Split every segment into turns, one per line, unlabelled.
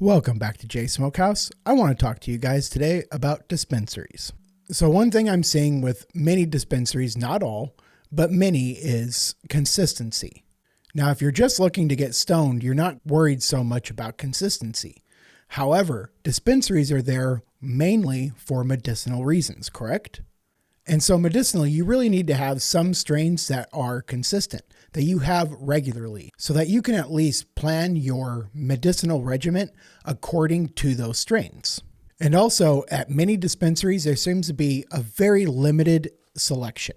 Welcome back to Jay Smokehouse. I want to talk to you guys today about dispensaries. So one thing I'm seeing with many dispensaries, not all, but many, is consistency. Now, if you're just looking to get stoned, you're not worried so much about consistency. However, dispensaries are there mainly for medicinal reasons, correct? And so medicinally, you really need to have some strains that are consistent, that you have regularly, so that you can at least plan your medicinal regimen according to those strains. And also, at many dispensaries, there seems to be a very limited selection.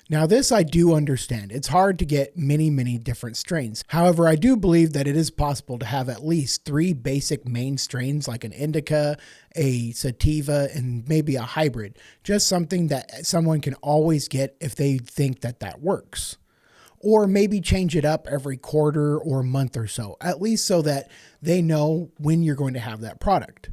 Now, this I do understand. It's hard to get many different strains. However, I do believe that it is possible to have at least 3 basic main strains like an indica, a sativa, and maybe a hybrid. Just something that someone can always get if they think that that works. Or maybe change it up every quarter or month or so, at least so that they know when you're going to have that product.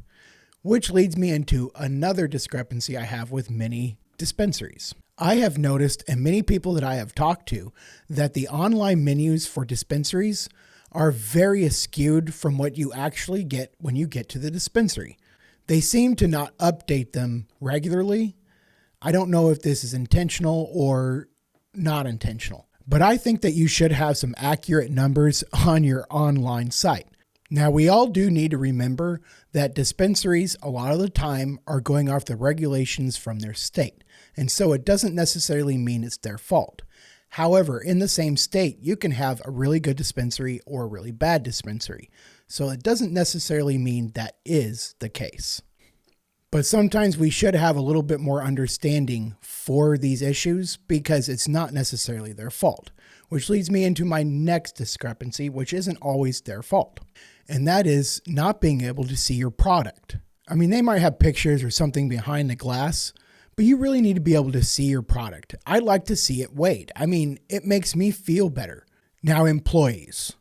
Which leads me into another discrepancy I have with many dispensaries. I have noticed, and many people that I have talked to, that the online menus for dispensaries are very skewed from what you actually get when you get to the dispensary. They seem to not update them regularly. I don't know if this is intentional or not intentional, but I think that you should have some accurate numbers on your online site. Now, we all do need to remember that dispensaries, a lot of the time, are going off the regulations from their state. And so it doesn't necessarily mean it's their fault. However, in the same state, you can have a really good dispensary or a really bad dispensary. So it doesn't necessarily mean that is the case. But sometimes we should have a little bit more understanding for these issues because it's not necessarily their fault. Which leads me into my next discrepancy, which isn't always their fault. And that is not being able to see your product. I mean, they might have pictures or something behind the glass, but you really need to be able to see your product. I like to see it weighed. I mean, it makes me feel better. Now, employees.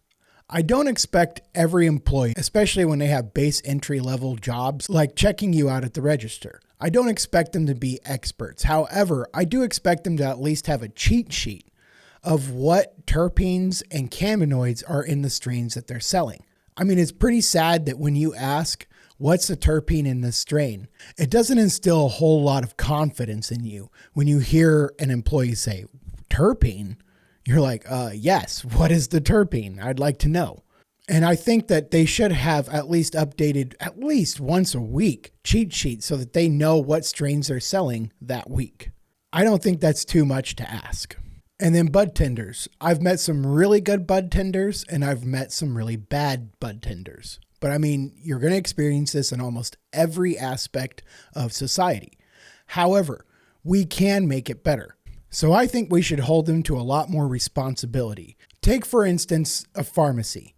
I don't expect every employee, especially when they have base entry level jobs, like checking you out at the register. I don't expect them to be experts. However, I do expect them to at least have a cheat sheet of what terpenes and cannabinoids are in the strains that they're selling. I mean, it's pretty sad that when you ask, what's the terpene in this strain, it doesn't instill a whole lot of confidence in you. When you hear an employee say, terpene, you're like, yes, what is the terpene? I'd like to know. And I think that they should have at least updated at least once a week cheat sheets so that they know what strains they're selling that week. I don't think that's too much to ask. And then bud tenders. I've met some really good bud tenders and I've met some really bad bud tenders. But I mean, you're going to experience this in almost every aspect of society. However, we can make it better. So I think we should hold them to a lot more responsibility. Take, for instance, a pharmacy.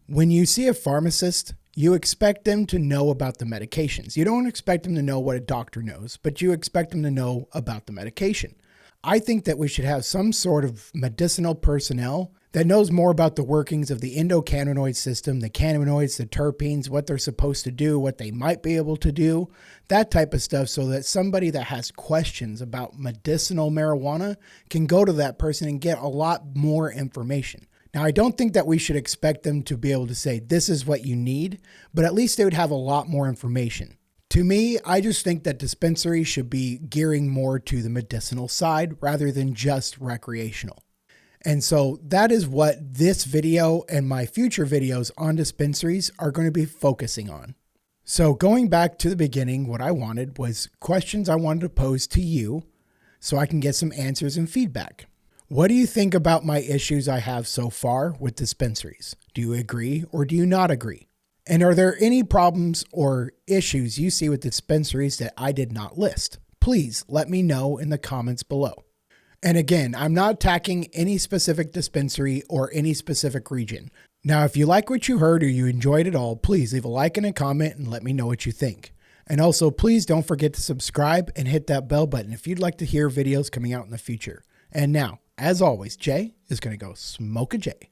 When you see a pharmacist, you expect them to know about the medications. You don't expect them to know what a doctor knows, but you expect them to know about the medication. I think that we should have some sort of medicinal personnel that knows more about the workings of the endocannabinoid system, the cannabinoids, the terpenes, what they're supposed to do, what they might be able to do, that type of stuff, so that somebody that has questions about medicinal marijuana can go to that person and get a lot more information. Now, I don't think that we should expect them to be able to say, this is what you need, but at least they would have a lot more information. To me, I just think that dispensaries should be gearing more to the medicinal side rather than just recreational. And so that is what this video and my future videos on dispensaries are going to be focusing on. So going back to the beginning, what I wanted was questions I wanted to pose to you so I can get some answers and feedback. What do you think about my issues I have so far with dispensaries? Do you agree or do you not agree? And are there any problems or issues you see with dispensaries that I did not list? Please let me know in the comments below. And again, I'm not attacking any specific dispensary or any specific region. Now, if you like what you heard or you enjoyed it all, please leave a like and a comment and let me know what you think. And also, please don't forget to subscribe and hit that bell button if you'd like to hear videos coming out in the future. And now, as always, Jay is going to go smoke a J.